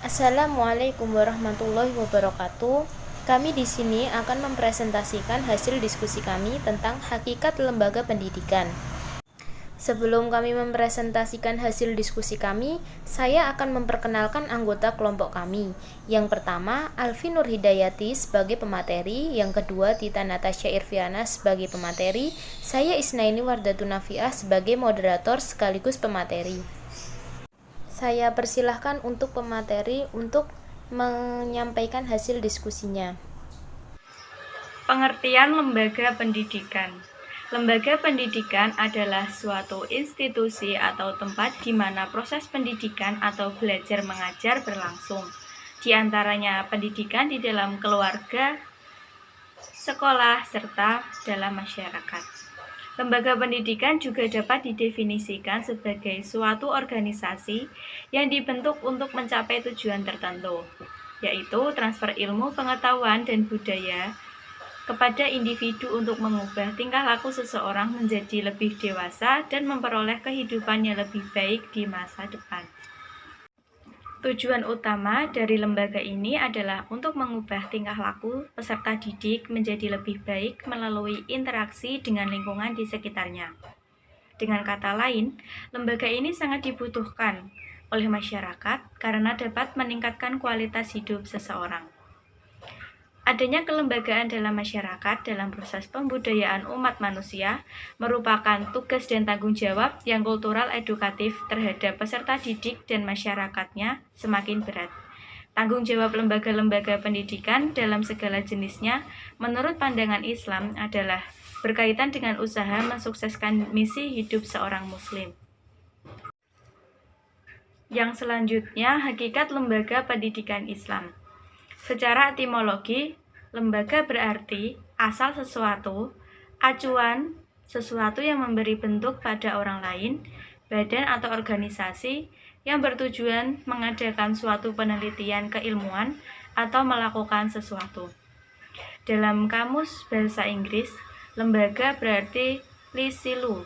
Assalamualaikum warahmatullahi wabarakatuh. Kami di sini akan mempresentasikan hasil diskusi kami tentang hakikat lembaga pendidikan. Sebelum kami mempresentasikan hasil diskusi kami, saya akan memperkenalkan anggota kelompok kami. Yang pertama, Alfi Nur Hidayati sebagai pemateri, yang kedua Tita Natasha Irviana sebagai pemateri, saya Isnaini Wardatun Nafiah sebagai moderator sekaligus pemateri. Saya persilahkan untuk pemateri untuk menyampaikan hasil diskusinya. Pengertian lembaga pendidikan. Lembaga pendidikan adalah suatu institusi atau tempat di mana proses pendidikan atau belajar mengajar berlangsung. Di antaranya pendidikan di dalam keluarga, sekolah, serta dalam masyarakat. Lembaga pendidikan juga dapat didefinisikan sebagai suatu organisasi yang dibentuk untuk mencapai tujuan tertentu, yaitu transfer ilmu, pengetahuan, dan budaya kepada individu untuk mengubah tingkah laku seseorang menjadi lebih dewasa dan memperoleh kehidupan yang lebih baik di masa depan. Tujuan utama dari lembaga ini adalah untuk mengubah tingkah laku peserta didik menjadi lebih baik melalui interaksi dengan lingkungan di sekitarnya. Dengan kata lain, lembaga ini sangat dibutuhkan oleh masyarakat karena dapat meningkatkan kualitas hidup seseorang. Adanya kelembagaan dalam masyarakat dalam proses pembudayaan umat manusia merupakan tugas dan tanggung jawab yang kultural edukatif terhadap peserta didik dan masyarakatnya semakin berat. Tanggung jawab lembaga-lembaga pendidikan dalam segala jenisnya menurut pandangan Islam adalah berkaitan dengan usaha mensukseskan misi hidup seorang muslim. Yang selanjutnya, hakikat lembaga pendidikan Islam. Secara etimologi, lembaga berarti asal sesuatu, acuan, sesuatu yang memberi bentuk pada orang lain, badan atau organisasi yang bertujuan mengadakan suatu penelitian keilmuan atau melakukan sesuatu. Dalam kamus bahasa Inggris, lembaga berarti lisilu,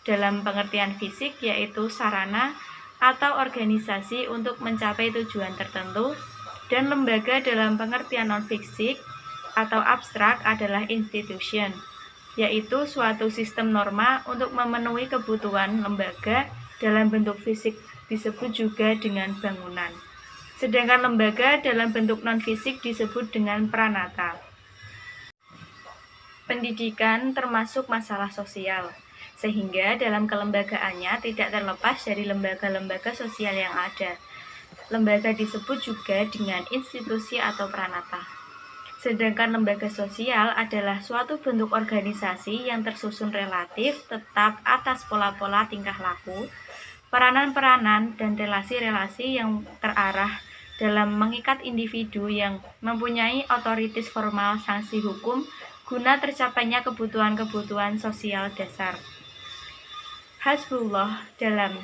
dalam pengertian fisik yaitu sarana atau organisasi untuk mencapai tujuan tertentu, dan lembaga dalam pengertian non-fisik atau abstrak adalah institution, yaitu suatu sistem norma untuk memenuhi kebutuhan lembaga dalam bentuk fisik disebut juga dengan bangunan. Sedangkan lembaga dalam bentuk non-fisik disebut dengan pranata. Pendidikan termasuk masalah sosial, sehingga dalam kelembagaannya tidak terlepas dari lembaga-lembaga sosial yang ada. Lembaga disebut juga dengan institusi atau pranata. Sedangkan lembaga sosial adalah suatu bentuk organisasi yang tersusun relatif tetap atas pola-pola tingkah laku, peranan-peranan, dan relasi-relasi yang terarah dalam mengikat individu yang mempunyai otoritas formal sanksi hukum guna tercapainya kebutuhan-kebutuhan sosial dasar. Hasbullah dalam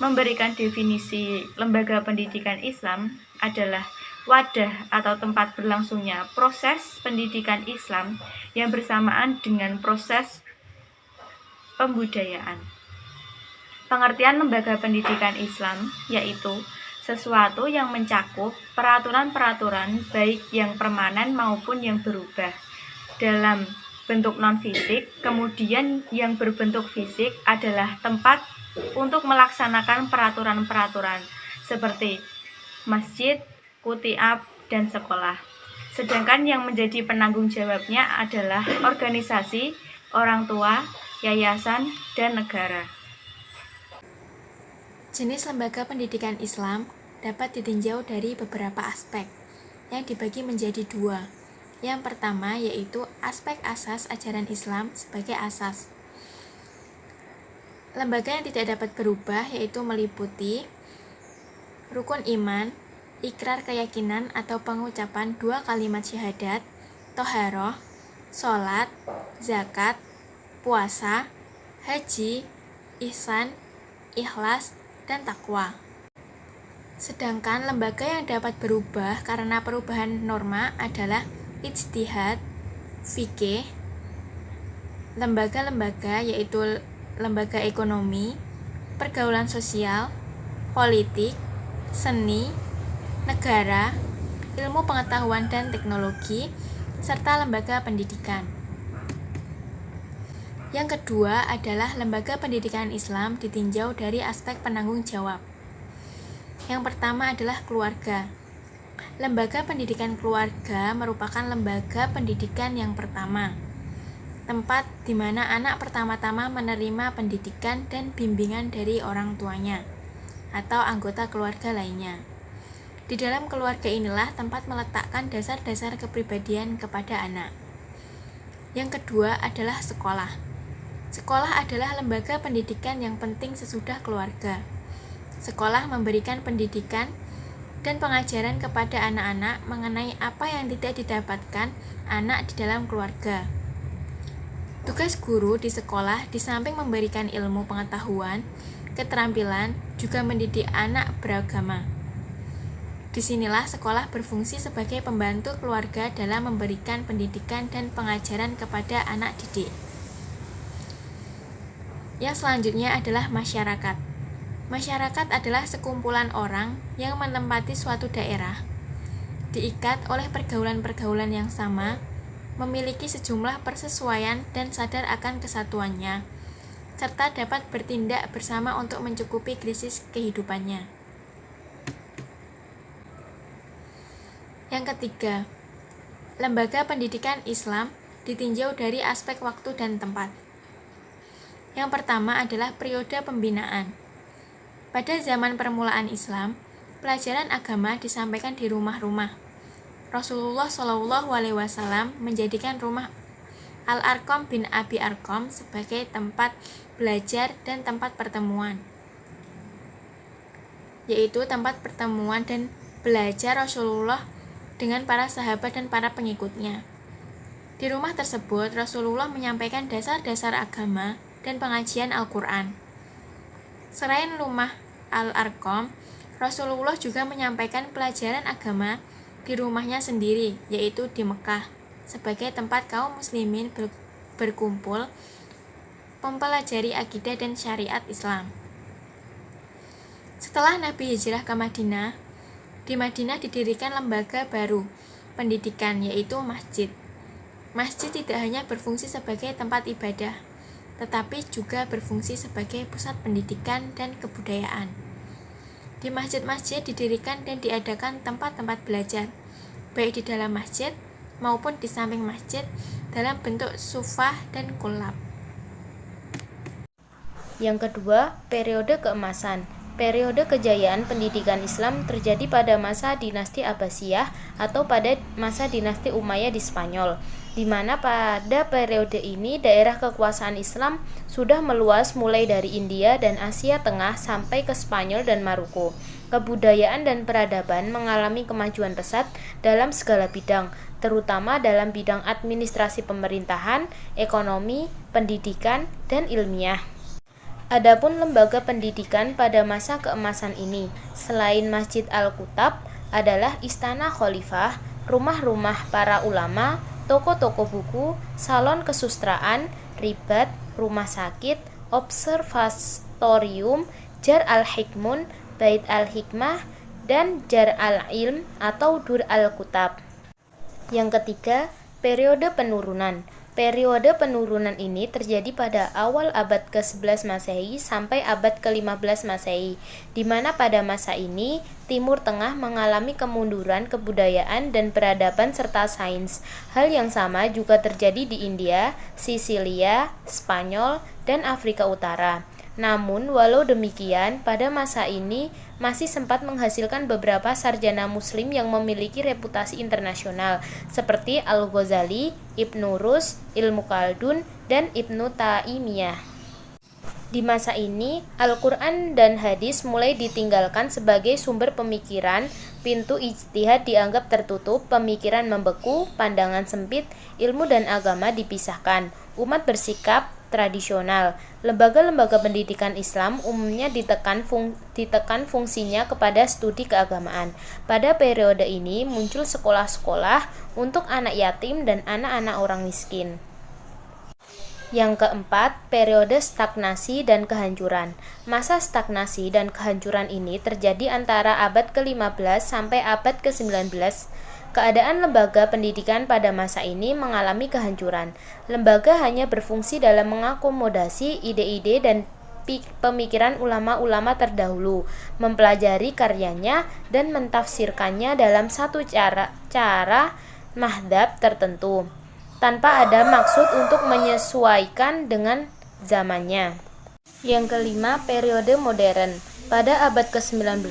memberikan definisi lembaga pendidikan Islam adalah wadah atau tempat berlangsungnya proses pendidikan Islam yang bersamaan dengan proses pembudayaan. Pengertian lembaga pendidikan Islam yaitu sesuatu yang mencakup peraturan-peraturan baik yang permanen maupun yang berubah dalam bentuk non-fisik, kemudian yang berbentuk fisik adalah tempat untuk melaksanakan peraturan-peraturan seperti masjid, kutiab, dan sekolah. Sedangkan yang menjadi penanggung jawabnya adalah organisasi, orang tua, yayasan, dan negara. Jenis lembaga pendidikan Islam dapat ditinjau dari beberapa aspek yang dibagi menjadi dua. Yang pertama yaitu aspek asas ajaran Islam sebagai asas. Lembaga yang tidak dapat berubah yaitu meliputi rukun iman, ikrar keyakinan atau pengucapan dua kalimat syahadat, toharoh, sholat, zakat, puasa, haji, ihsan, ikhlas, dan takwa. Sedangkan lembaga yang dapat berubah karena perubahan norma adalah ijtihad, fikih, lembaga-lembaga yaitu lembaga ekonomi, pergaulan sosial, politik, seni, negara, ilmu pengetahuan dan teknologi, serta lembaga pendidikan. Yang kedua adalah lembaga pendidikan Islam ditinjau dari aspek penanggung jawab. Yang pertama adalah keluarga. Lembaga pendidikan keluarga merupakan lembaga pendidikan yang pertama, tempat di mana anak pertama-tama menerima pendidikan dan bimbingan dari orang tuanya atau anggota keluarga lainnya. Di dalam keluarga inilah tempat meletakkan dasar-dasar kepribadian kepada anak. Yang kedua adalah sekolah. Sekolah adalah lembaga pendidikan yang penting sesudah keluarga. Sekolah memberikan pendidikan dan pengajaran kepada anak-anak mengenai apa yang tidak didapatkan anak di dalam keluarga. Tugas guru di sekolah di samping memberikan ilmu pengetahuan, keterampilan, juga mendidik anak beragama. Disinilah sekolah berfungsi sebagai pembantu keluarga dalam memberikan pendidikan dan pengajaran kepada anak didik. Yang selanjutnya adalah masyarakat. Masyarakat adalah sekumpulan orang yang menempati suatu daerah, diikat oleh pergaulan-pergaulan yang sama, memiliki sejumlah persesuaian dan sadar akan kesatuannya, serta dapat bertindak bersama untuk mencukupi krisis kehidupannya. Yang ketiga, lembaga pendidikan Islam ditinjau dari aspek waktu dan tempat. Yang pertama adalah periode pembinaan. Pada zaman permulaan Islam, pelajaran agama disampaikan di rumah-rumah. Rasulullah SAW menjadikan rumah Al-Arqam bin Abi Arqam sebagai tempat belajar dan tempat pertemuan, yaitu tempat pertemuan dan belajar Rasulullah dengan para sahabat dan para pengikutnya. Di rumah tersebut, Rasulullah menyampaikan dasar-dasar agama dan pengajian Al-Quran. Selain rumah Al-Arqam, Rasulullah juga menyampaikan pelajaran agama di rumahnya sendiri, yaitu di Mekah, sebagai tempat kaum muslimin berkumpul mempelajari akidah dan syariat Islam. Setelah Nabi hijrah ke Madinah, di Madinah didirikan lembaga baru pendidikan, yaitu masjid. Masjid tidak hanya berfungsi sebagai tempat ibadah, tetapi juga berfungsi sebagai pusat pendidikan dan kebudayaan. Di masjid-masjid didirikan dan diadakan tempat-tempat belajar, baik di dalam masjid maupun di samping masjid dalam bentuk sufah dan kulab. Yang kedua, periode keemasan. Periode kejayaan pendidikan Islam terjadi pada masa dinasti Abbasiyah atau pada masa dinasti Umayyah di Spanyol, di mana pada periode ini daerah kekuasaan Islam sudah meluas mulai dari India dan Asia Tengah sampai ke Spanyol dan Maroko. Kebudayaan dan peradaban mengalami kemajuan pesat dalam segala bidang, terutama dalam bidang administrasi pemerintahan, ekonomi, pendidikan, dan ilmiah. Adapun lembaga pendidikan pada masa keemasan ini, selain Masjid Al-Kutab, adalah Istana Khalifah, rumah-rumah para ulama, toko-toko buku, salon kesustraan, ribat, rumah sakit, observatorium, Jar Al-Hikmun, Bait Al-Hikmah, dan Jar Al-Ilm atau Dur Al-Kutab. Yang ketiga, periode penurunan. Periode penurunan ini terjadi pada awal abad ke-11 Masehi sampai abad ke-15 Masehi, di mana pada masa ini Timur Tengah mengalami kemunduran kebudayaan dan peradaban serta sains. Hal yang sama juga terjadi di India, Sisilia, Spanyol, dan Afrika Utara. Namun, walau demikian, pada masa ini masih sempat menghasilkan beberapa sarjana muslim yang memiliki reputasi internasional, seperti Al-Ghazali, Ibnu Rus, Ilmu Khaldun, dan Ibnu Taimiyah. Di masa ini, Al-Quran dan hadis mulai ditinggalkan sebagai sumber pemikiran, pintu ijtihad dianggap tertutup, pemikiran membeku, pandangan sempit, ilmu dan agama dipisahkan. Umat bersikap tradisional. Lembaga-lembaga pendidikan Islam umumnya ditekan fungsinya kepada studi keagamaan. Pada periode ini muncul sekolah-sekolah untuk anak yatim dan anak-anak orang miskin. Yang keempat, periode stagnasi dan kehancuran. Masa stagnasi dan kehancuran ini terjadi antara abad ke-15 sampai abad ke-19. Keadaan lembaga pendidikan pada masa ini mengalami kehancuran. Lembaga hanya berfungsi dalam mengakomodasi ide-ide dan pemikiran ulama-ulama terdahulu, mempelajari karyanya dan mentafsirkannya dalam satu cara mazhab tertentu, tanpa ada maksud untuk menyesuaikan dengan zamannya. Yang kelima, periode modern. Pada abad ke-19,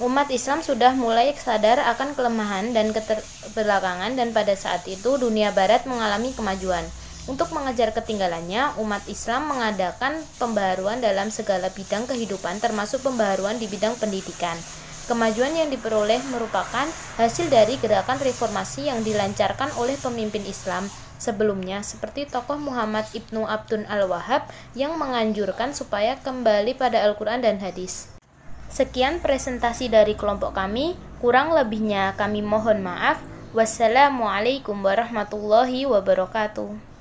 umat Islam sudah mulai sadar akan kelemahan dan keterbelakangan, dan pada saat itu dunia barat mengalami kemajuan. Untuk mengejar ketinggalannya, umat Islam mengadakan pembaharuan dalam segala bidang kehidupan, termasuk pembaharuan di bidang pendidikan. Kemajuan yang diperoleh merupakan hasil dari gerakan reformasi yang dilancarkan oleh pemimpin Islam sebelumnya, seperti tokoh Muhammad Ibnu Abdul Al-Wahhab yang menganjurkan supaya kembali pada Al-Quran dan hadis. Sekian presentasi dari kelompok kami, kurang lebihnya kami mohon maaf. Wassalamualaikum warahmatullahi wabarakatuh.